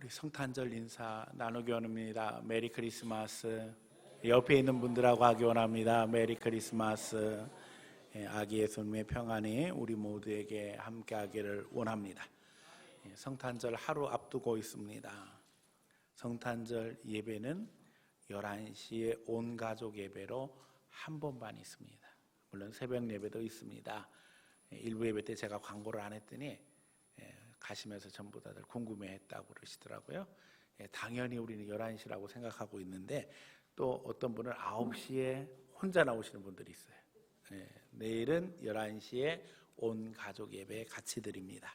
우리 성탄절 인사 나누기 원합니다. 메리 크리스마스. 옆에 있는 분들하고 하기 원합니다. 메리 크리스마스. 아기 예수님의 평안이 우리 모두에게 함께하기를 원합니다. 성탄절 하루 앞두고 있습니다. 성탄절 예배는 11시에 온 가족 예배로 한 번만 있습니다. 물론 새벽 예배도 있습니다. 일부 예배 때 제가 광고를 안 했더니 가시면서 전부 다들 궁금해했다고 그러시더라고요. 당연히 우리는 11시라고 생각하고 있는데 또 어떤 분은 9시에 혼자 나오시는 분들이 있어요. 내일은 11시에 온 가족 예배 같이 드립니다.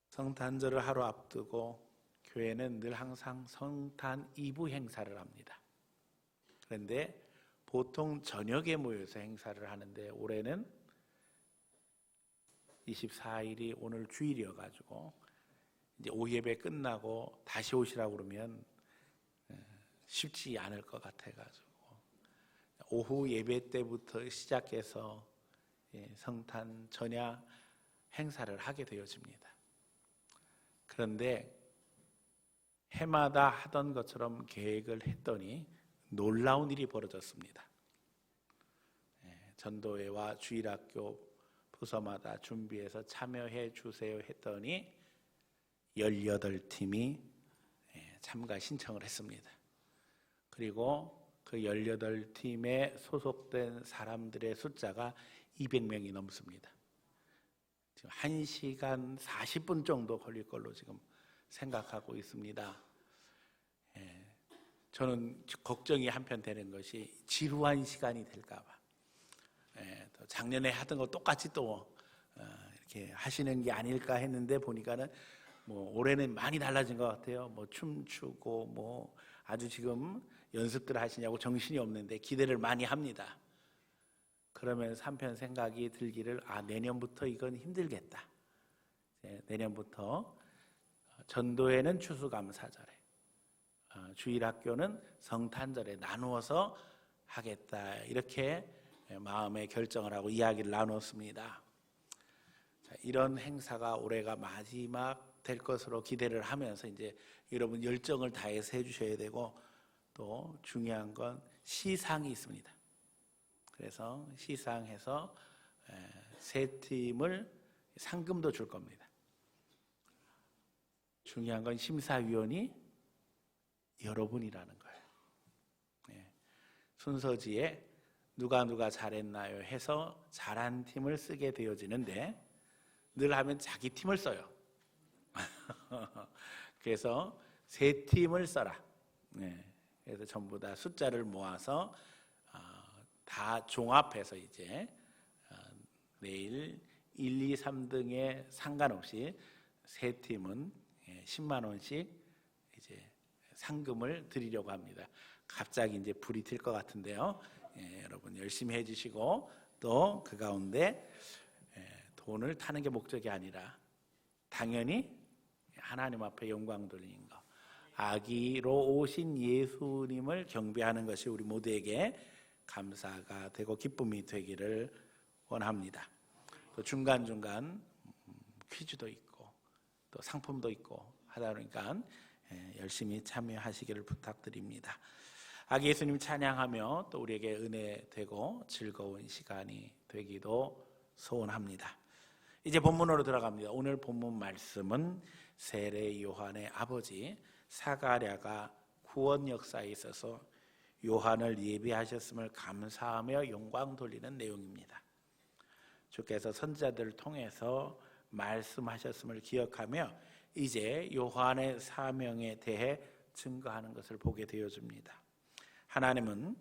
성탄절을 하루 앞두고 교회는 늘 항상 성탄 이브 행사를 합니다. 그런데 보통 저녁에 모여서 행사를 하는데 올해는 24일이 오늘 주일이어가지고 이제 오예배 끝나고 다시 오시라고 그러면 쉽지 않을 것 같아가지고 오후 예배 때부터 시작해서 성탄 전야 행사를 하게 되어집니다. 그런데 해마다 하던 것처럼 계획을 했더니 놀라운 일이 벌어졌습니다. 전도회와 주일학교 부서마다 준비해서 참여해 주세요 했더니 18팀이 참가 신청을 했습니다. 그리고 그 18팀에 소속된 사람들의 숫자가 200명이 넘습니다. 지금 1시간 40분 정도 걸릴 걸로 지금 생각하고 있습니다. 저는 걱정이 한편 되는 것이 지루한 시간이 될까 봐. 작년에 하던 거 똑같이 또 이렇게 하시는 게 아닐까 했는데 보니까는 뭐 올해는 많이 달라진 것 같아요. 뭐 춤추고 뭐 아주 지금 연습들 하시냐고 정신이 없는데 기대를 많이 합니다. 그러면서 한편 생각이 들기를 내년부터 이건 힘들겠다. 내년부터 전도회는 추수감사절에, 주일학교는 성탄절에 나누어서 하겠다. 이렇게 마음의 결정을 하고 이야기를 나눴습니다. 이런 행사가 올해가 마지막 될 것으로 기대를 하면서 이제 여러분 열정을 다해서 해주셔야 되고 또 중요한 건 시상이 있습니다. 그래서 시상해서 세 팀을 상금도 줄 겁니다. 중요한 건 심사위원이 여러분이라는 거예요. 순서지에 누가 잘했나요 해서 잘한 팀을 쓰게 되어지는데 늘 하면 자기 팀을 써요. 그래서 세 팀을 써라. 그래서 전부 다 숫자를 모아서 다 종합해서 이제 내일 1, 2, 3등에 상관없이 세 팀은 10만 원씩 이제 상금을 드리려고 합니다. 갑자기 이제 불이 튈 것 같은데요. 여러분 열심히 해주시고 또 그 가운데 돈을 타는 게 목적이 아니라 당연히 하나님 앞에 영광 돌리는 거, 아기로 오신 예수님을 경배하는 것이 우리 모두에게 감사가 되고 기쁨이 되기를 원합니다. 또 중간중간 퀴즈도 있고 또 상품도 있고 하다 보니까 열심히 참여하시기를 부탁드립니다. 아기 예수님 찬양하며 또 우리에게 은혜 되고 즐거운 시간이 되기도 소원합니다. 이제 본문으로 들어갑니다. 오늘 본문 말씀은 세례 요한의 아버지 사가랴가 구원 역사에 있어서 요한을 예비하셨음을 감사하며 영광 돌리는 내용입니다. 주께서 선지자들을 통해서 말씀하셨음을 기억하며 이제 요한의 사명에 대해 증거하는 것을 보게 되어집니다. 하나님은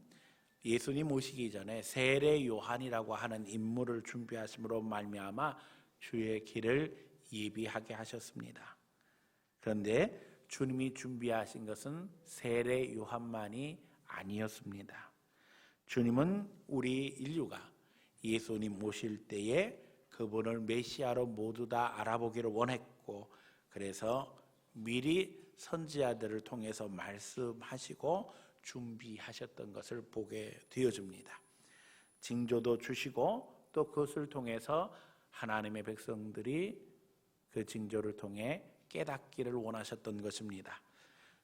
예수님 오시기 전에 세례 요한이라고 하는 인물을 준비하심으로 말미암아 주의 길을 예비하게 하셨습니다. 그런데 주님이 준비하신 것은 세례 요한만이 아니었습니다. 주님은 우리 인류가 예수님 오실 때에 그분을 메시아로 모두 다 알아보기를 원했고 그래서 미리 선지자들을 통해서 말씀하시고 준비하셨던 것을 보게 되어집니다. 징조도 주시고 또 그것을 통해서 하나님의 백성들이 그 그 징조를 통해 깨닫기를 원하셨던 것입니다.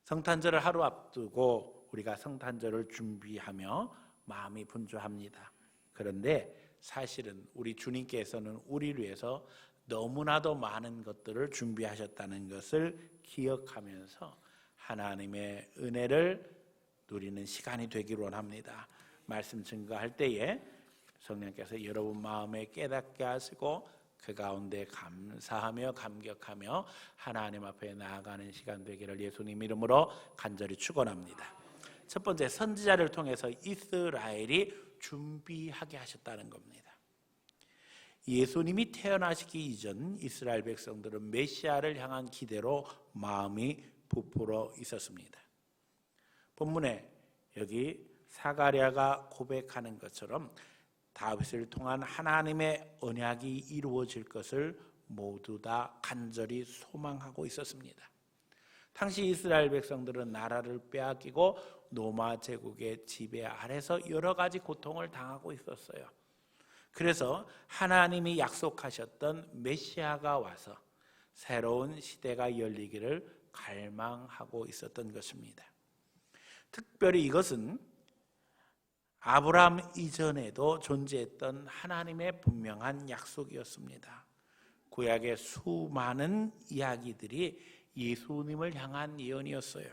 성탄절을 하루 앞두고 우리가 성탄절을 준비하며 마음이 분주합니다. 그런데 사실은 우리 주님께서는 우리를 위해서 너무나도 많은 것들을 준비하셨다는 것을 기억하면서 하나님의 은혜를 누리는 시간이 되기를 원합니다. 말씀 증거할 때에 성령께서 여러분 마음에 깨닫게 하시고 그 가운데 감사하며 감격하며 하나님 앞에 나아가는 시간 되기를 예수님 이름으로 간절히 축원합니다. 첫 번째, 선지자를 통해서 이스라엘이 준비하게 하셨다는 겁니다. 예수님이 태어나시기 이전 이스라엘 백성들은 메시아를 향한 기대로 마음이 부풀어 있었습니다. 본문에 여기 사가랴가 고백하는 것처럼 다윗을 통한 하나님의 언약이 이루어질 것을 모두 다 간절히 소망하고 있었습니다. 당시 이스라엘 백성들은 나라를 빼앗기고 로마 제국의 지배 아래서 여러 가지 고통을 당하고 있었어요. 그래서 하나님이 약속하셨던 메시아가 와서 새로운 시대가 열리기를 갈망하고 있었던 것입니다. 특별히 이것은 아브라함 이전에도 존재했던 하나님의 분명한 약속이었습니다. 구약의 수많은 이야기들이 예수님을 향한 예언이었어요.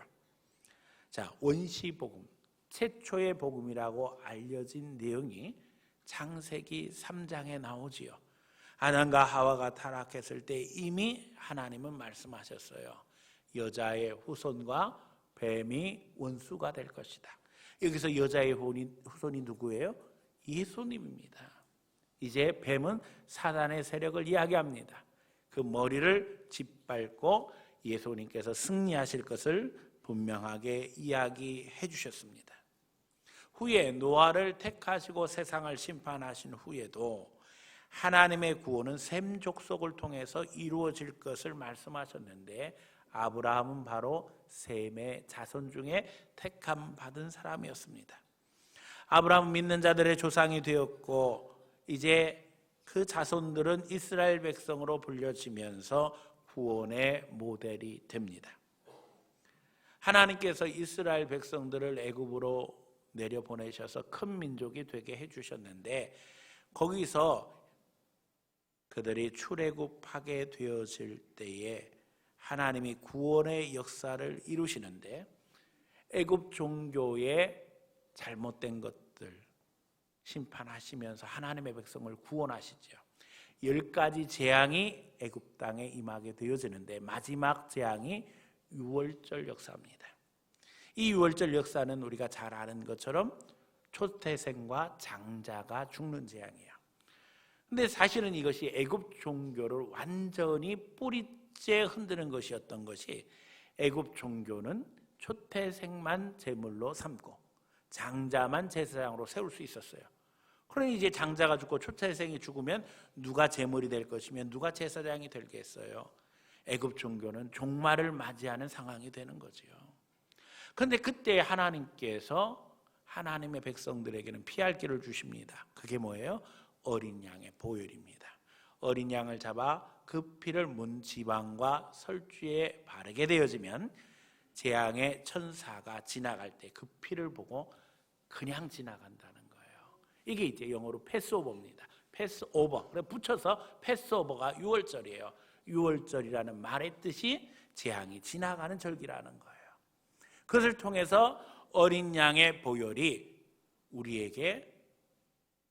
자, 원시복음, 최초의 복음이라고 알려진 내용이 창세기 3장에 나오지요. 아담과 하와가 타락했을 때 이미 하나님은 말씀하셨어요. 여자의 후손과 뱀이 원수가 될 것이다. 여기서 여자의 후손이 누구예요? 예수님입니다. 이제 뱀은 사단의 세력을 이야기합니다. 그 머리를 짓밟고 예수님께서 승리하실 것을 분명하게 이야기해 주셨습니다. 후에 노아를 택하시고 세상을 심판하신 후에도 하나님의 구원은 셈 족속을 통해서 이루어질 것을 말씀하셨는데 아브라함은 바로 셈의 자손 중에 택함 받은 사람이었습니다. 아브라함은 믿는 자들의 조상이 되었고 이제 그 자손들은 이스라엘 백성으로 불려지면서 구원의 모델이 됩니다. 하나님께서 이스라엘 백성들을 애굽으로 내려보내셔서 큰 민족이 되게 해주셨는데 거기서 그들이 출애굽하게 되어질 때에 하나님이 구원의 역사를 이루시는데 애굽 종교의 잘못된 것들 심판하시면서 하나님의 백성을 구원하시죠. 10가지 재앙이 애굽 땅에 임하게 되어지는데 마지막 재앙이 유월절 역사입니다. 이 유월절 역사는 우리가 잘 아는 것처럼 초태생과 장자가 죽는 재앙이에요. 근데 사실은 이것이 애굽 종교를 완전히 뿌리째 흔드는 것이었던 것이 애굽 종교는 초태생만 제물로 삼고 장자만 제사장으로 세울 수 있었어요. 그러니 이제 장자가 죽고 초태생이 죽으면 누가 제물이 될 것이며 누가 제사장이 되겠어요? 애굽 종교는 종말을 맞이하는 상황이 되는 거죠. 그런데 그때 하나님께서 하나님의 백성들에게는 피할 길을 주십니다. 그게 뭐예요? 어린 양의 보혈입니다. 어린 양을 잡아 그 피를 문 지방과 설주에 바르게 되어지면 재앙의 천사가 지나갈 때 그 피를 보고 그냥 지나간다는 거예요. 이게 이제 영어로 패스오버입니다. 패스오버. 그래 붙여서 패스오버가 유월절이에요. 유월절이라는 말의 뜻이 재앙이 지나가는 절기라는 거예요. 그것을 통해서 어린 양의 보혈이 우리에게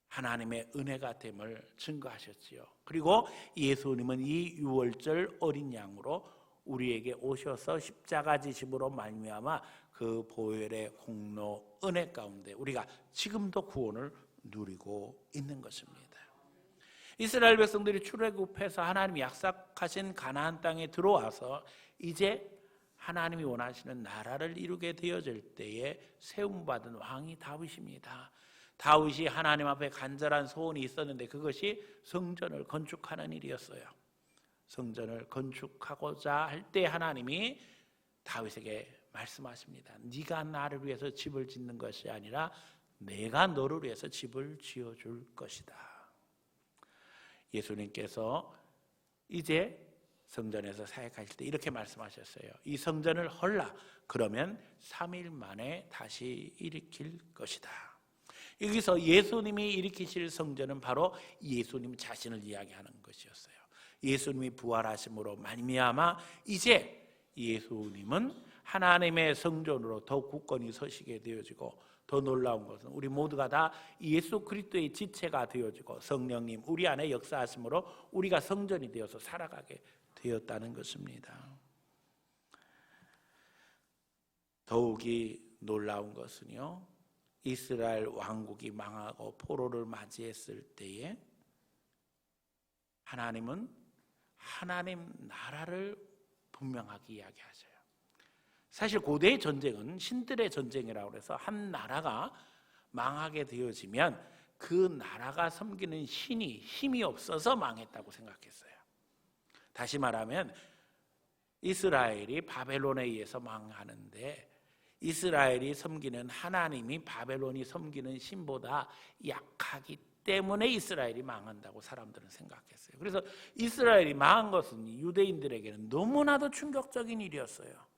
하나님의 은혜가 됨을 증거하셨지요. 그리고 예수님은 이 유월절 어린 양으로 우리에게 오셔서 십자가 지심으로 말미암아 그 보혈의 공로 은혜 가운데 우리가 지금도 구원을 누리고 있는 것입니다. 이스라엘 백성들이 출애굽해서 하나님이 약속하신 가나안 땅에 들어와서 이제 하나님이 원하시는 나라를 이루게 되어질 때에 세움받은 왕이 다윗입니다. 다윗이 하나님 앞에 간절한 소원이 있었는데 그것이 성전을 건축하는 일이었어요. 성전을 건축하고자 할 때 하나님이 다윗에게 말씀하십니다. 네가 나를 위해서 집을 짓는 것이 아니라 내가 너를 위해서 집을 지어줄 것이다. 예수님께서 이제 성전에서 사역하실 때 이렇게 말씀하셨어요. 이 성전을 헐라 그러면 3일 만에 다시 일으킬 것이다. 여기서 예수님이 일으키실 성전은 바로 예수님 자신을 이야기하는 것이었어요. 예수님이 부활하심으로 말미암아 이제 예수님은 하나님의 성전으로 더욱 굳건히 서시게 되어지고, 더 놀라운 것은 우리 모두가 다 예수 그리스도의 지체가 되어지고 성령님 우리 안에 역사하심으로 우리가 성전이 되어서 살아가게 되었다는 것입니다. 더욱이 놀라운 것은요, 이스라엘 왕국이 망하고 포로를 맞이했을 때에 하나님은 하나님 나라를 분명하게 이야기하셔요. 사실 고대의 전쟁은 신들의 전쟁이라고 해서 한 나라가 망하게 되어지면 그 나라가 섬기는 신이 힘이 없어서 망했다고 생각했어요. 다시 말하면 이스라엘이 바벨론에 의해서 망하는데 이스라엘이 섬기는 하나님이 바벨론이 섬기는 신보다 약하기 때문에 이스라엘이 망한다고 사람들은 생각했어요. 그래서 이스라엘이 망한 것은 유대인들에게는 너무나도 충격적인 일이었어요.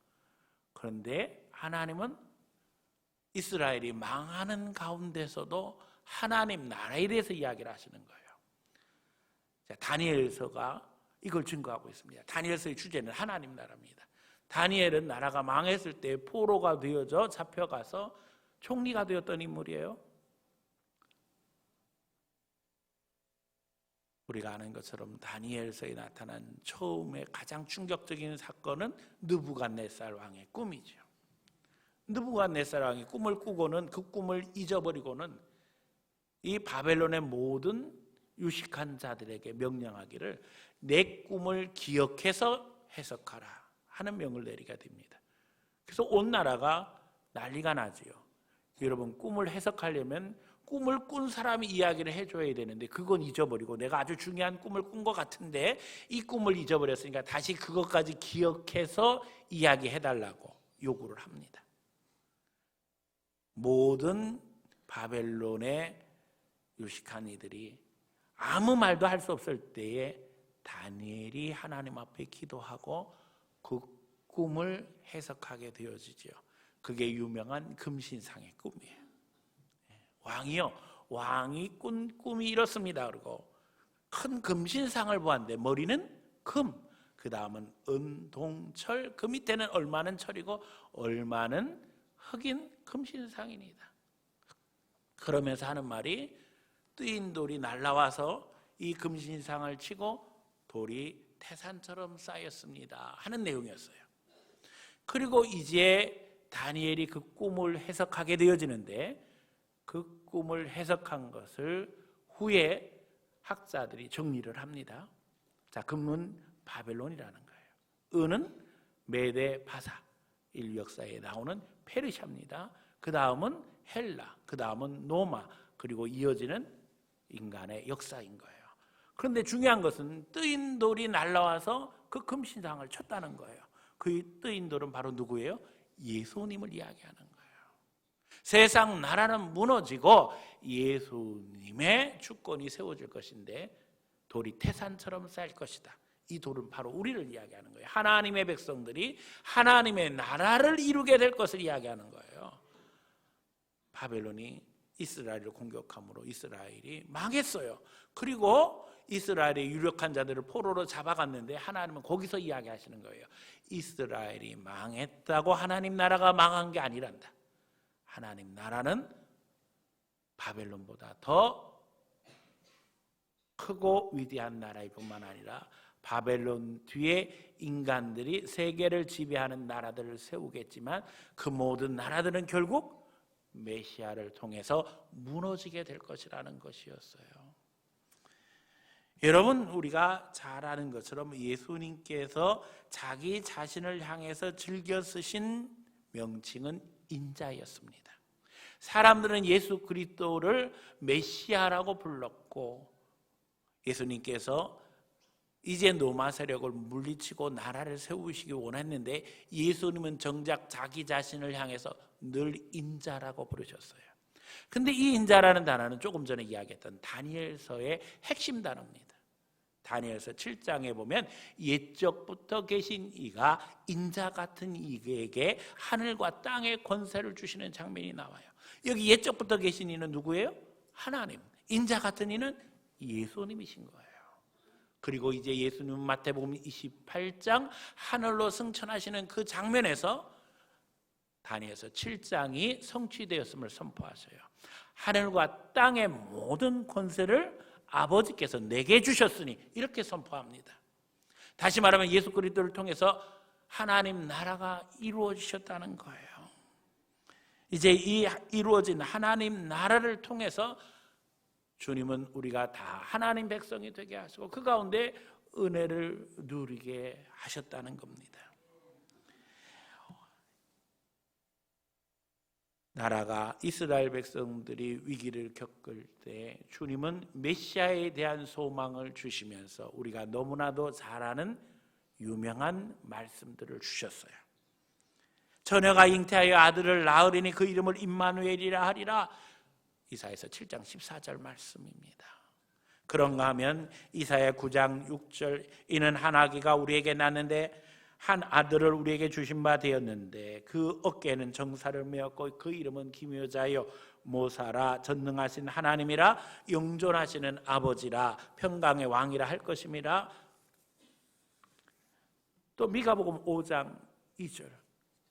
그런데 하나님은 이스라엘이 망하는 가운데서도 하나님 나라에 대해서 이야기를 하시는 거예요. 자, 다니엘서가 이걸 증거하고 있습니다. 다니엘서의 주제는 하나님 나라입니다. 다니엘은 나라가 망했을 때 포로가 되어져 잡혀가서 총리가 되었던 인물이에요. 우리가 아는 것처럼 다니엘서에 나타난 처음에 가장 충격적인 사건은 느부갓네살 왕의 꿈이죠. 느부갓네살 왕이 꿈을 꾸고는 그 꿈을 잊어버리고는 이 바벨론의 모든 유식한 자들에게 명령하기를 내 꿈을 기억해서 해석하라 하는 명을 내리게 됩니다. 그래서 온 나라가 난리가 나지요. 여러분, 꿈을 해석하려면 꿈을 꾼 사람이 이야기를 해줘야 되는데 그건 잊어버리고 내가 아주 중요한 꿈을 꾼 것 같은데 이 꿈을 잊어버렸으니까 다시 그것까지 기억해서 이야기해달라고 요구를 합니다. 모든 바벨론의 유식한 이들이 아무 말도 할 수 없을 때에 다니엘이 하나님 앞에 기도하고 그 꿈을 해석하게 되어지죠. 그게 유명한 금신상의 꿈이에요. 왕이요, 왕이 꾼 꿈이 이렇습니다. 그리고 큰 금신상을 보았는데 머리는 금, 그 다음은 은, 동, 철, 그 밑에는 얼마는 철이고 얼마는 흑인 금신상입니다. 그러면서 하는 말이 뜨인 돌이 날라와서 이 금신상을 치고 돌이 태산처럼 쌓였습니다 하는 내용이었어요. 그리고 이제 다니엘이 그 꿈을 해석하게 되어지는데 그 꿈을 해석한 것을 후에 학자들이 정리를 합니다. 자, 금은 바벨론이라는 거예요. 은은 메데 바사, 인류 역사에 나오는 페르시아입니다. 그 다음은 헬라, 그 다음은 로마, 그리고 이어지는 인간의 역사인 거예요. 그런데 중요한 것은 뜨인 돌이 날라와서 그 금신상을 쳤다는 거예요. 그 뜨인 돌은 바로 누구예요? 예수님을 이야기하는 거예요. 세상 나라는 무너지고 예수님의 주권이 세워질 것인데 돌이 태산처럼 쌓일 것이다. 이 돌은 바로 우리를 이야기하는 거예요. 하나님의 백성들이 하나님의 나라를 이루게 될 것을 이야기하는 거예요. 바벨론이 이스라엘을 공격함으로 이스라엘이 망했어요. 그리고 이스라엘의 유력한 자들을 포로로 잡아갔는데 하나님은 거기서 이야기하시는 거예요. 이스라엘이 망했다고 하나님 나라가 망한 게 아니란다. 하나님 나라는 바벨론보다 더 크고 위대한 나라일 뿐만 아니라 바벨론 뒤에 인간들이 세계를 지배하는 나라들을 세우겠지만 그 모든 나라들은 결국 메시아를 통해서 무너지게 될 것이라는 것이었어요. 여러분, 우리가 잘 아는 것처럼 예수님께서 자기 자신을 향해서 즐겨 쓰신 명칭은 인자였습니다. 사람들은 예수 그리스도를 메시아라고 불렀고 예수님께서 이제 로마 세력을 물리치고 나라를 세우시기 원했는데 예수님은 정작 자기 자신을 향해서 늘 인자라고 부르셨어요. 근데 이 인자라는 단어는 조금 전에 이야기했던 다니엘서의 핵심 단어입니다. 다니엘서 7장에 보면 옛적부터 계신 이가 인자 같은 이에게 하늘과 땅의 권세를 주시는 장면이 나와요. 여기 옛적부터 계신 이는 누구예요? 하나님. 인자 같은 이는 예수님이신 거예요. 그리고 이제 예수님은 마태복음 28장 하늘로 승천하시는 그 장면에서 다니엘서 7장이 성취되었음을 선포하세요. 하늘과 땅의 모든 권세를 아버지께서 내게 주셨으니 이렇게 선포합니다. 다시 말하면 예수 그리스도를 통해서 하나님 나라가 이루어지셨다는 거예요. 이제 이 이루어진 하나님 나라를 통해서 주님은 우리가 다 하나님 백성이 되게 하시고 그 가운데 은혜를 누리게 하셨다는 겁니다. 나라가 이스라엘 백성들이 위기를 겪을 때 주님은 메시아에 대한 소망을 주시면서 우리가 너무나도 잘 아는 유명한 말씀들을 주셨어요. 처녀가 잉태하여 아들을 낳으리니 그 이름을 임마누엘이라 하리라. 이사야서 7장 14절 말씀입니다. 그런가 하면 이사야 9장 6절 이는 한 아기가 우리에게 낳는데 한 아들을 우리에게 주신 바 되었는데 그 어깨에는 정사를 메었고 그 이름은 기묘자요 모사라 전능하신 하나님이라 영존하시는 아버지라 평강의 왕이라 할 것임이라. 또 미가복음 5장 2절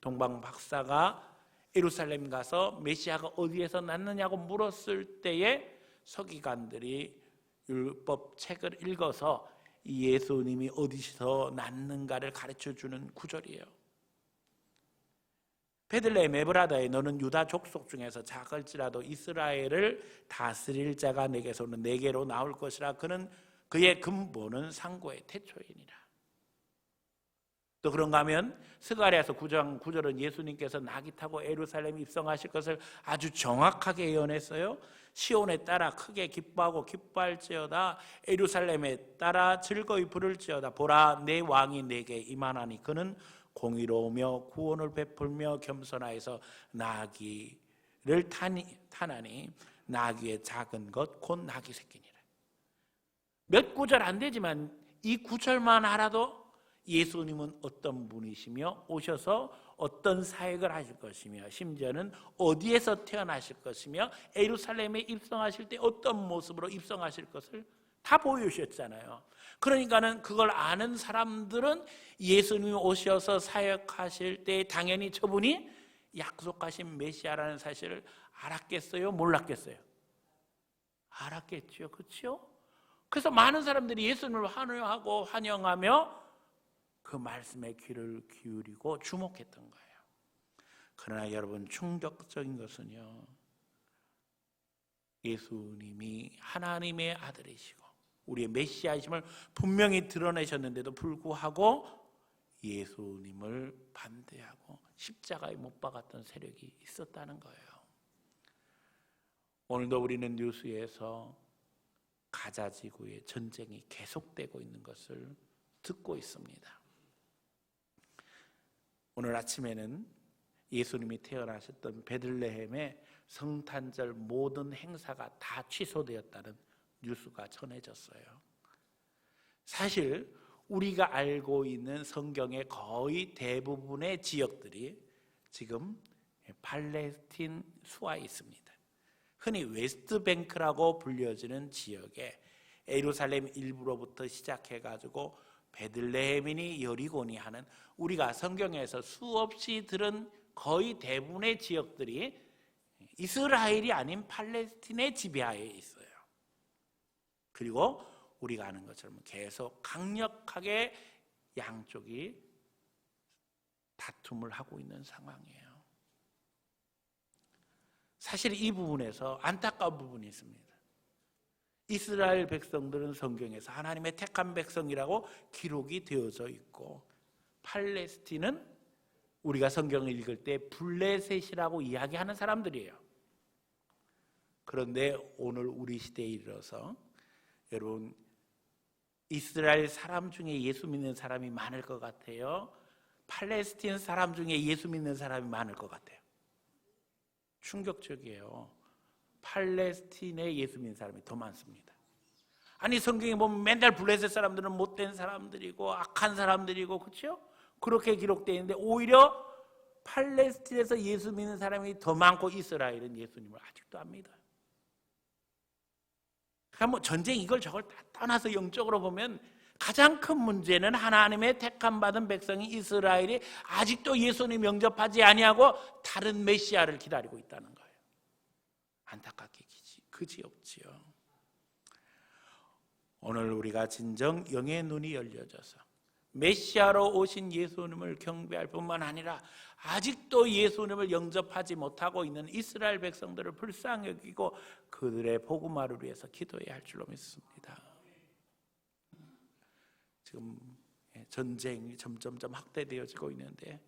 동방 박사가 예루살렘 가서 메시아가 어디에서 났느냐고 물었을 때에 서기관들이 율법 책을 읽어서 예수님이 어디서 났는가를 가르쳐주는 구절이에요. 베들레헴 에브라다에 너는 유다 족속 중에서 작을지라도 이스라엘을 다스릴 자가 내게서는 내게로 나올 것이라. 그는 그의 근본은 상고의 태초이니라. 또 그런가 하면 스가랴서 9장 9절은 예수님께서 낙이 타고 예루살렘 입성하실 것을 아주 정확하게 예언했어요. 시온에 따라 크게 기뻐하고 기뻐할지어다 예루살렘에 따라 즐거이 부를지어다. 보라 내 왕이 내게 임하나니 그는 공의로우며 구원을 베풀며 겸손하여서 나귀를 타나니 나귀의 작은 것 곧 나귀 새끼니라. 몇 구절 안 되지만 이 구절만 알아도 예수님은 어떤 분이시며 오셔서 어떤 사역을 하실 것이며 심지어는 어디에서 태어나실 것이며 예루살렘에 입성하실 때 어떤 모습으로 입성하실 것을 다 보여주셨잖아요. 그러니까는 그걸 아는 사람들은 예수님이 오셔서 사역하실 때 당연히 저분이 약속하신 메시아라는 사실을 알았겠어요? 몰랐겠어요? 알았겠죠. 그렇죠? 그래서 많은 사람들이 예수님을 환호하고 환영하며 그 말씀에 귀를 기울이고 주목했던 거예요. 그러나 여러분 충격적인 것은요, 예수님이 하나님의 아들이시고 우리의 메시아이심을 분명히 드러내셨는데도 불구하고 예수님을 반대하고 십자가에 못 박았던 세력이 있었다는 거예요. 오늘도 우리는 뉴스에서 가자 지구의 전쟁이 계속되고 있는 것을 듣고 있습니다. 오늘 아침에는 예수님이 태어나셨던 베들레헴의 성탄절 모든 행사가 다 취소되었다는 뉴스가 전해졌어요. 사실 우리가 알고 있는 성경의 거의 대부분의 지역들이 지금 팔레스틴 수하에 있습니다. 흔히 웨스트뱅크라고 불려지는 지역에 예루살렘 일부로부터 시작해가지고 베들레헴이니 여리고니 하는 우리가 성경에서 수없이 들은 거의 대부분의 지역들이 이스라엘이 아닌 팔레스틴의 지배하에 있어요. 그리고 우리가 아는 것처럼 계속 강력하게 양쪽이 다툼을 하고 있는 상황이에요. 사실 이 부분에서 안타까운 부분이 있습니다. 이스라엘 백성들은 성경에서 하나님의 택한 백성이라고 기록이 되어져 있고 팔레스틴은 우리가 성경을 읽을 때 블레셋이라고 이야기하는 사람들이에요. 그런데 오늘 우리 시대에 이르러서 여러분 이스라엘 사람 중에 예수 믿는 사람이 많을 것 같아요? 팔레스틴 사람 중에 예수 믿는 사람이 많을 것 같아요? 충격적이에요. 팔레스틴에 예수 믿는 사람이 더 많습니다. 아니 성경에 보면 맨날 블레셋 사람들은 못된 사람들이고 악한 사람들이고 그렇죠? 그렇게 기록되어 있는데 오히려 팔레스틴에서 예수 믿는 사람이 더 많고 이스라엘은 예수님을 아직도 안 믿어요. 그러니까 뭐 전쟁 이걸 저걸 다 떠나서 영적으로 보면 가장 큰 문제는 하나님의 택함 받은 백성이 이스라엘이 아직도 예수님 영접하지 아니하고 다른 메시아를 기다리고 있다는 거예요. 안타깝게 그지없지요. 오늘 우리가 진정 영의 눈이 열려져서 메시아로 오신 예수님을 경배할 뿐만 아니라 아직도 예수님을 영접하지 못하고 있는 이스라엘 백성들을 불쌍히 여기고 그들의 복음화를 위해서 기도해야 할 줄로 믿습니다. 지금 전쟁이 점점점 확대되어지고 있는데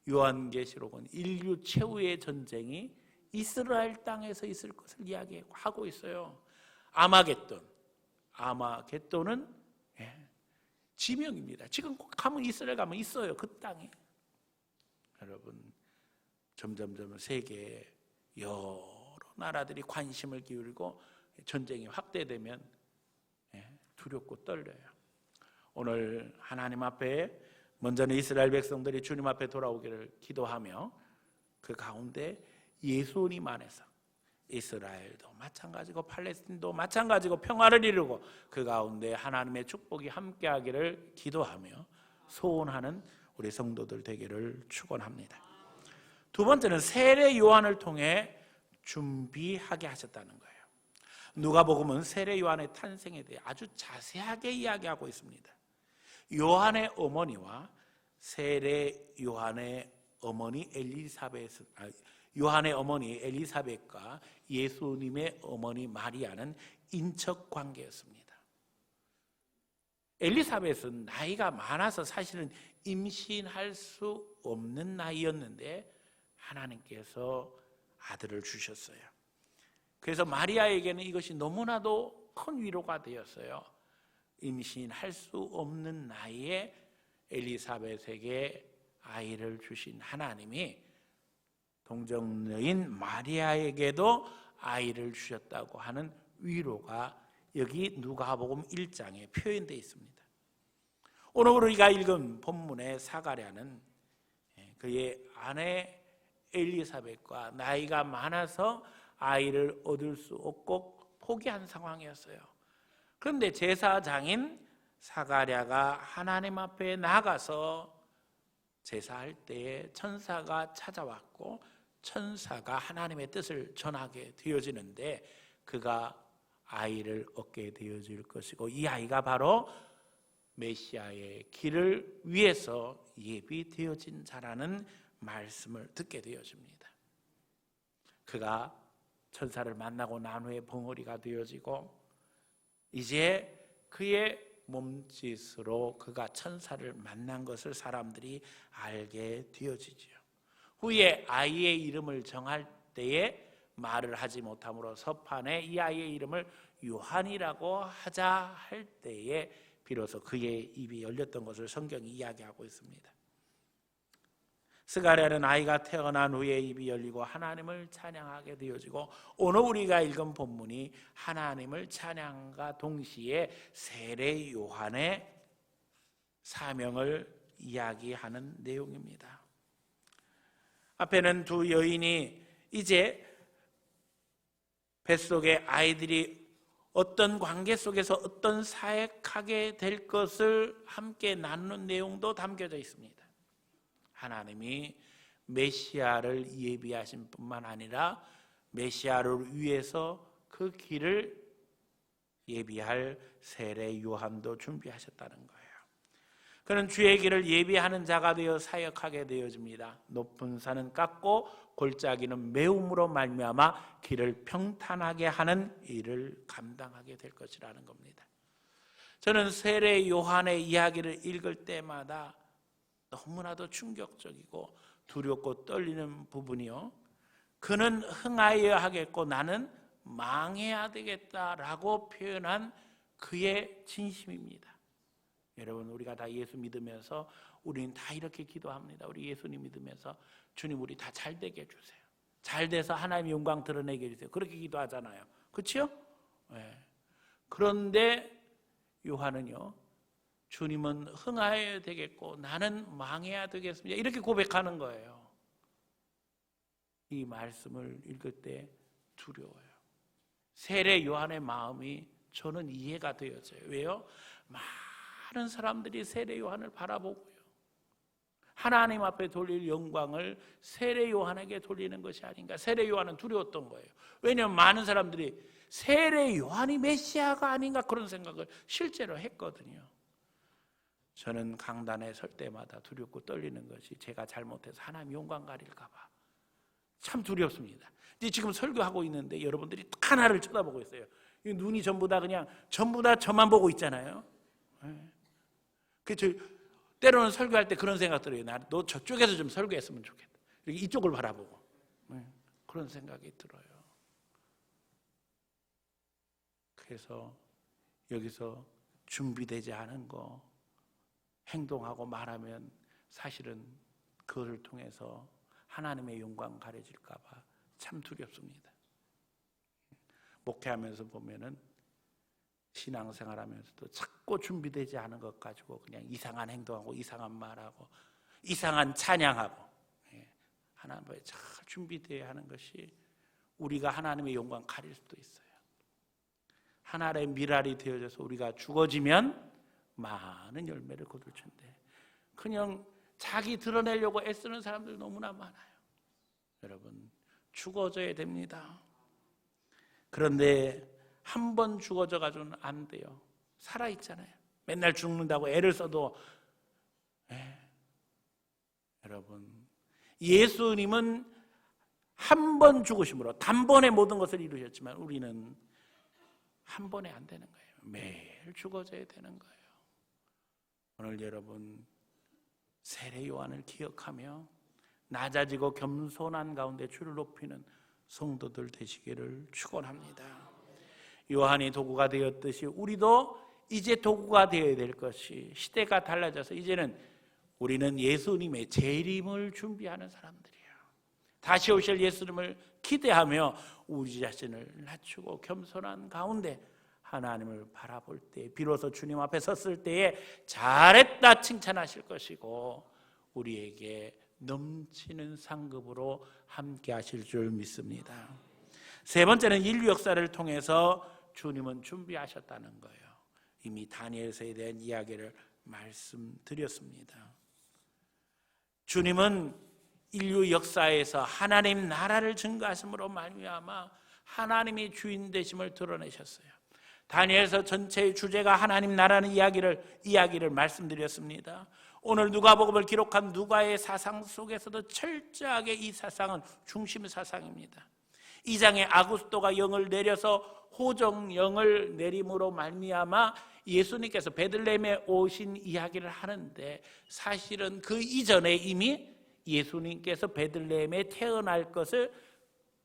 요한계시록은 인류 최후의 전쟁이 이스라엘 땅에서 있을 것을 이야기하고 있어요. 아마겟돈은 지명입니다. 지금 가면 이스라엘 가면 있어요. 그 땅에. 여러분 점점점 세계에 여러 나라들이 관심을 기울이고 전쟁이 확대되면 두렵고 떨려요. 오늘 하나님 앞에 먼저는 이스라엘 백성들이 주님 앞에 돌아오기를 기도하며 그 가운데 예수님 안에서 이스라엘도 마찬가지고 팔레스틴도 마찬가지고 평화를 이루고 그 가운데 하나님의 축복이 함께하기를 기도하며 소원하는 우리 성도들 되기를 축원합니다. 두 번째는 세례 요한을 통해 준비하게 하셨다는 거예요. 누가복음은 세례 요한의 탄생에 대해 아주 자세하게 이야기하고 있습니다. 요한의 어머니와 세례 요한의 어머니 요한의 어머니 엘리사벳과 예수님의 어머니 마리아는 인척 관계였습니다. 엘리사벳은 나이가 많아서 사실은 임신할 수 없는 나이였는데 하나님께서 아들을 주셨어요. 그래서 마리아에게는 이것이 너무나도 큰 위로가 되었어요. 임신할 수 없는 나이에 엘리사벳에게 아이를 주신 하나님이 동정녀인 마리아에게도 아이를 주셨다고 하는 위로가 여기 누가복음 1장에 표현되어 있습니다. 오늘 우리가 읽은 본문의 사가랴는 그의 아내 엘리사벳과 나이가 많아서 아이를 얻을 수 없고 포기한 상황이었어요. 그런데 제사장인 사가랴가 하나님 앞에 나가서 제사할 때에 천사가 찾아왔고 천사가 하나님의 뜻을 전하게 되어지는데 그가 아이를 얻게 되어질 것이고 이 아이가 바로 메시아의 길을 위해서 예비되어진 자라는 말씀을 듣게 되어집니다. 그가 천사를 만나고 난 후에 벙어리가 되어지고 이제 그의 몸짓으로 그가 천사를 만난 것을 사람들이 알게 되어지죠. 후에 아이의 이름을 정할 때에 말을 하지 못함으로 서판에 이 아이의 이름을 요한이라고 하자 할 때에 비로소 그의 입이 열렸던 것을 성경이 이야기하고 있습니다. 스가랴는 아이가 태어난 후에 입이 열리고 하나님을 찬양하게 되어지고 오늘 우리가 읽은 본문이 하나님을 찬양과 동시에 세례 요한의 사명을 이야기하는 내용입니다. 앞에는 두 여인이 이제 뱃속에 아이들이 어떤 관계 속에서 어떤 사역하게 될 것을 함께 나누는 내용도 담겨져 있습니다. 하나님이 메시아를 예비하신 뿐만 아니라 메시아를 위해서 그 길을 예비할 세례 요한도 준비하셨다는 거예요. 그는 주의 길을 예비하는 자가 되어 사역하게 되어집니다. 높은 산은 깎고 골짜기는 메움으로 말미암아 길을 평탄하게 하는 일을 감당하게 될 것이라는 겁니다. 저는 세례 요한의 이야기를 읽을 때마다 너무나도 충격적이고 두렵고 떨리는 부분이요. 그는 흥하여야 하겠고 나는 망해야 되겠다라고 표현한 그의 진심입니다. 여러분 우리가 다 예수 믿으면서 우리는 다 이렇게 기도합니다. 우리 예수님 믿으면서 주님 우리 다 잘 되게 해주세요. 잘 돼서 하나님의 영광 드러내게 해주세요. 그렇게 기도하잖아요. 그렇죠? 네. 그런데 요한은요, 주님은 흥하여야 되겠고 나는 망해야 되겠습니다, 이렇게 고백하는 거예요. 이 말씀을 읽을 때 두려워요. 세례 요한의 마음이 저는 이해가 되어져요. 왜요? 많은 사람들이 세례 요한을 바라보고요, 하나님 앞에 돌릴 영광을 세례 요한에게 돌리는 것이 아닌가. 세례 요한은 두려웠던 거예요. 왜냐하면 많은 사람들이 세례 요한이 메시아가 아닌가 그런 생각을 실제로 했거든요. 저는 강단에 설 때마다 두렵고 떨리는 것이 제가 잘못해서 하나님 영광 가릴까 봐 참 두렵습니다. 이제 지금 설교하고 있는데 여러분들이 하나를 쳐다보고 있어요. 눈이 전부 다 저만 보고 있잖아요. 그래서 때로는 설교할 때 그런 생각 들어요. 너 저쪽에서 좀 설교했으면 좋겠다, 이쪽을 바라보고 그런 생각이 들어요. 그래서 여기서 준비되지 않은 거 행동하고 말하면 사실은 그것을 통해서 하나님의 영광 가려질까 봐 참 두렵습니다. 목회하면서 보면은 신앙생활하면서도 자꾸 준비되지 않은 것 가지고 그냥 이상한 행동하고 이상한 말하고 이상한 찬양하고, 하나님의 잘 준비되어야 하는 것이 우리가 하나님의 영광 가릴 수도 있어요. 하나의 미랄이 되어져서 우리가 죽어지면 많은 열매를 거둘 텐데 그냥 자기 드러내려고 애쓰는 사람들 너무나 많아요. 여러분, 죽어져야 됩니다. 그런데 한 번 죽어져 가지고는 안 돼요. 살아있잖아요. 맨날 죽는다고 애를 써도. 여러분, 예수님은 한 번 죽으심으로 단번에 모든 것을 이루셨지만 우리는 한 번에 안 되는 거예요. 매일 죽어져야 되는 거예요. 오늘 여러분, 세례 요한을 기억하며 낮아지고 겸손한 가운데 주를 높이는 성도들 되시기를 축원합니다. 요한이 도구가 되었듯이 우리도 이제 도구가 되어야 될 것이, 시대가 달라져서 이제는 우리는 예수님의 재림을 준비하는 사람들이에요. 다시 오실 예수님을 기대하며 우리 자신을 낮추고 겸손한 가운데 하나님을 바라볼 때 비로소 주님 앞에 섰을 때에 잘했다 칭찬하실 것이고 우리에게 넘치는 상급으로 함께 하실 줄 믿습니다. 세 번째는 인류 역사를 통해서 주님은 준비하셨다는 거예요. 이미 다니엘서에 대한 이야기를 말씀드렸습니다. 주님은 인류 역사에서 하나님 나라를 증거하심으로 말미암아 하나님이 주인 되심을 드러내셨어요. 다니엘서 전체의 주제가 하나님 나라는 이야기를 말씀드렸습니다. 오늘 누가복음을 기록한 누가의 사상 속에서도 철저하게 이 사상은 중심 사상입니다. 이 장에 아구스토가 영을 내려서 호정영을 내림으로 말미암아 예수님께서 베들레헴에 오신 이야기를 하는데 사실은 그 이전에 이미 예수님께서 베들레헴에 태어날 것을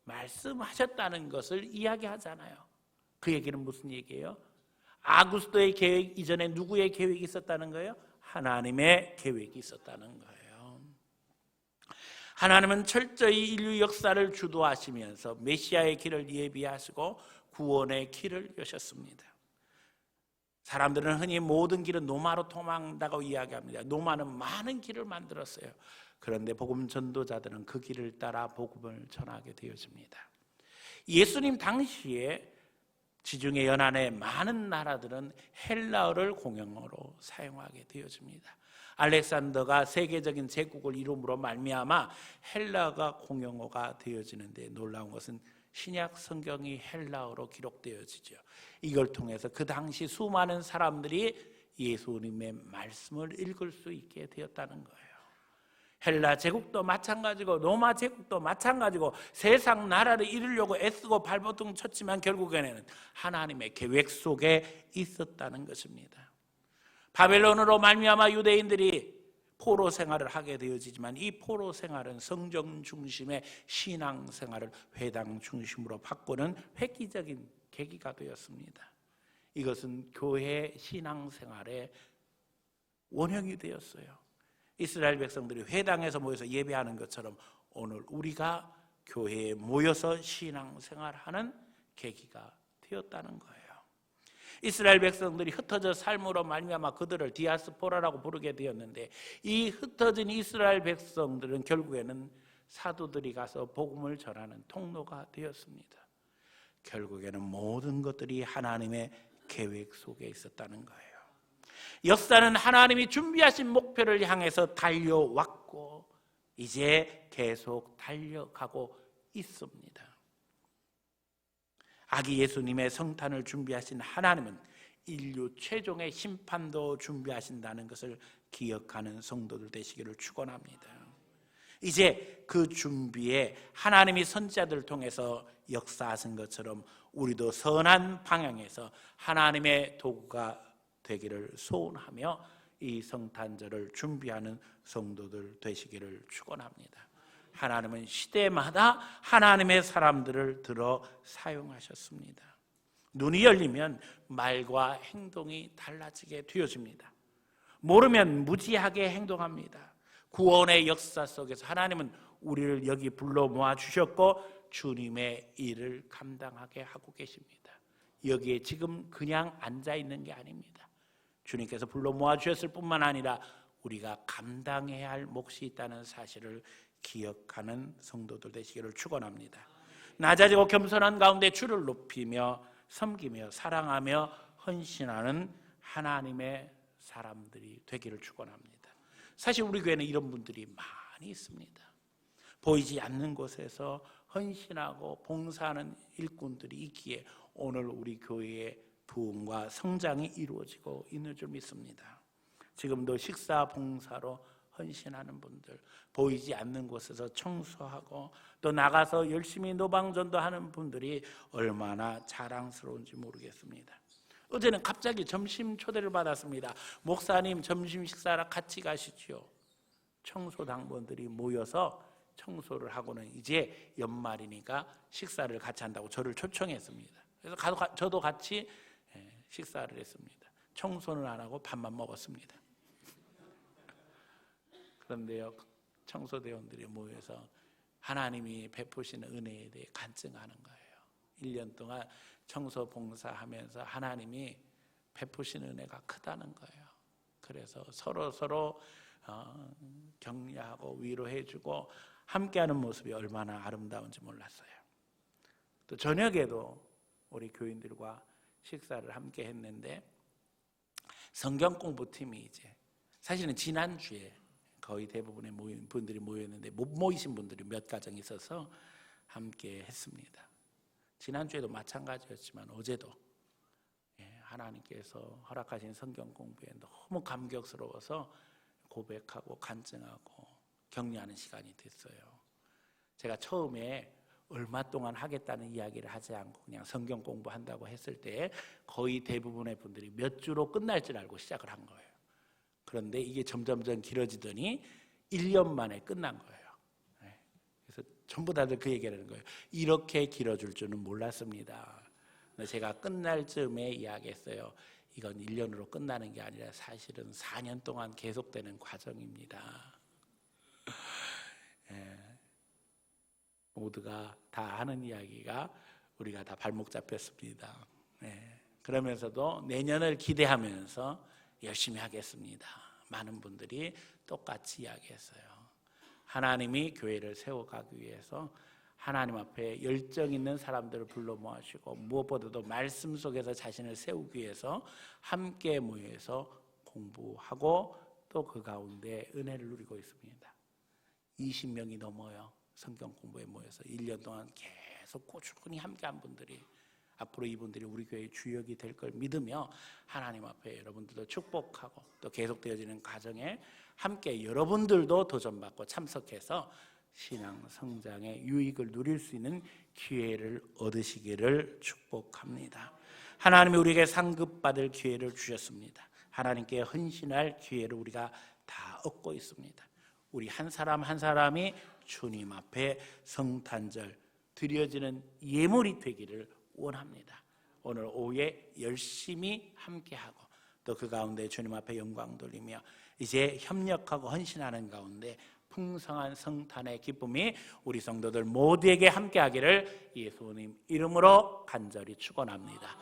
말씀하셨다는 것을 이야기하잖아요. 그 얘기는 무슨 얘기예요? 아구스토의 계획 이전에 누구의 계획이 있었다는 거예요? 하나님의 계획이 있었다는 거예요. 하나님은 철저히 인류 역사를 주도하시면서 메시아의 길을 예비하시고 구원의 길을 여셨습니다. 사람들은 흔히 모든 길은 노마로 통한다고 이야기합니다. 노마는 많은 길을 만들었어요. 그런데 복음 전도자들은 그 길을 따라 복음을 전하게 되어집니다. 예수님 당시에 지중해 연안의 많은 나라들은 헬라어를 공용어로 사용하게 되어집니다. 알렉산더가 세계적인 제국을 이룸으로 말미암아 헬라어가 공용어가 되어지는데 놀라운 것은 신약 성경이 헬라어로 기록되어지죠. 이걸 통해서 그 당시 수많은 사람들이 예수님의 말씀을 읽을 수 있게 되었다는 거예요. 헬라 제국도 마찬가지고 로마 제국도 마찬가지고 세상 나라를 이루려고 애쓰고 발버둥 쳤지만 결국에는 하나님의 계획 속에 있었다는 것입니다. 바벨론으로 말미암아 유대인들이 포로 생활을 하게 되어지지만 이 포로 생활은 성경 중심의 신앙 생활을 회당 중심으로 바꾸는 획기적인 계기가 되었습니다. 이것은 교회 신앙 생활의 원형이 되었어요. 이스라엘 백성들이 회당에서 모여서 예배하는 것처럼 오늘 우리가 교회에 모여서 신앙생활하는 계기가 되었다는 거예요. 이스라엘 백성들이 흩어져 삶으로 말미암아 그들을 디아스포라라고 부르게 되었는데, 이 흩어진 이스라엘 백성들은 결국에는 사도들이 가서 복음을 전하는 통로가 되었습니다. 결국에는 모든 것들이 하나님의 계획 속에 있었다는 거예요. 역사는 하나님이 준비하신 목표를 향해서 달려왔고 이제 계속 달려가고 있습니다. 아기 예수님의 성탄을 준비하신 하나님은 인류 최종의 심판도 준비하신다는 것을 기억하는 성도들 되시기를 축원합니다. 이제 그 준비에 하나님이 선지자들을 통해서 역사하신 것처럼 우리도 선한 방향에서 하나님의 도구가 되기를 소원하며 이 성탄절을 준비하는 성도들 되시기를 축원합니다. 하나님은 시대마다 하나님의 사람들을 들어 사용하셨습니다. 눈이 열리면 말과 행동이 달라지게 되어집니다. 모르면 무지하게 행동합니다. 구원의 역사 속에서 하나님은 우리를 여기 불러 모아 주셨고 주님의 일을 감당하게 하고 계십니다. 여기에 지금 그냥 앉아 있는 게 아닙니다. 주님께서 불러 모아 주셨을 뿐만 아니라 우리가 감당해야 할 몫이 있다는 사실을 기억하는 성도들 되시기를 축원합니다. 낮아지고 겸손한 가운데 주를 높이며 섬기며 사랑하며 헌신하는 하나님의 사람들이 되기를 축원합니다. 사실 우리 교회는 이런 분들이 많이 있습니다. 보이지 않는 곳에서 헌신하고 봉사하는 일꾼들이 있기에 오늘 우리 교회의 부흥과 성장이 이루어지고 있는 줄 믿습니다. 지금도 식사 봉사로 헌신하는 분들, 보이지 않는 곳에서 청소하고 또 나가서 열심히 노방전도하는 분들이 얼마나 자랑스러운지 모르겠습니다. 어제는 갑자기 점심 초대를 받았습니다. 목사님 점심 식사라 같이 가시죠. 청소당번들이 모여서 청소를 하고는 이제 연말이니까 식사를 같이 한다고 저를 초청했습니다. 그래서 저도 같이 식사를 했습니다. 청소는 안 하고 밥만 먹었습니다. 그런데요, 청소대원들이 모여서 하나님이 베푸시는 은혜에 대해 간증하는 거예요. 1년 동안 청소 봉사하면서 하나님이 베푸시는 은혜가 크다는 거예요. 그래서 서로 격려하고 위로해주고 함께하는 모습이 얼마나 아름다운지 몰랐어요. 또 저녁에도 우리 교인들과 식사를 함께 했는데 성경 공부팀이 이제 사실은 지난주에 거의 대부분의 분들이 모였는데 못 모이신 분들이 몇 가정 있어서 함께 했습니다. 지난주에도 마찬가지였지만 어제도 하나님께서 허락하신 성경 공부에 너무 감격스러워서 고백하고 간증하고 격려하는 시간이 됐어요. 제가 처음에 얼마 동안 하겠다는 이야기를 하지 않고 그냥 성경 공부한다고 했을 때 거의 대부분의 분들이 몇 주로 끝날 줄 알고 시작을 한 거예요. 그런데 이게 점점점 길어지더니 1년 만에 끝난 거예요. 그래서 전부 다들 그 얘기를 하는 거예요. 이렇게 길어질 줄은 몰랐습니다. 제가 끝날 즈음에 이야기했어요. 이건 1년으로 끝나는 게 아니라 사실은 4년 동안 계속되는 과정입니다. 모두가 다 하는 이야기가 우리가 다 발목 잡혔습니다. 그러면서도 내년을 기대하면서 열심히 하겠습니다. 많은 분들이 똑같이 이야기했어요. 하나님이 교회를 세워가기 위해서 하나님 앞에 열정 있는 사람들을 불러 모으시고 무엇보다도 말씀 속에서 자신을 세우기 위해서 함께 모여서 공부하고 또 그 가운데 은혜를 누리고 있습니다. 20명이 넘어요. 성경 공부에 모여서 1년 동안 계속 꾸준히 함께한 분들이 앞으로 이분들이 우리 교회의 주역이 될 걸 믿으며 하나님 앞에 여러분들도 축복하고 또 계속되어지는 과정에 함께 여러분들도 도전받고 참석해서 신앙 성장의 유익을 누릴 수 있는 기회를 얻으시기를 축복합니다. 하나님이 우리에게 상급받을 기회를 주셨습니다. 하나님께 헌신할 기회를 우리가 다 얻고 있습니다. 우리 한 사람 한 사람이 주님 앞에 성탄절 드려지는 예물이 되기를 원합니다. 오늘 오후에 열심히 함께하고 또 그 가운데 주님 앞에 영광 돌리며 이제 협력하고 헌신하는 가운데 풍성한 성탄의 기쁨이 우리 성도들 모두에게 함께하기를 예수님 이름으로 간절히 축원합니다.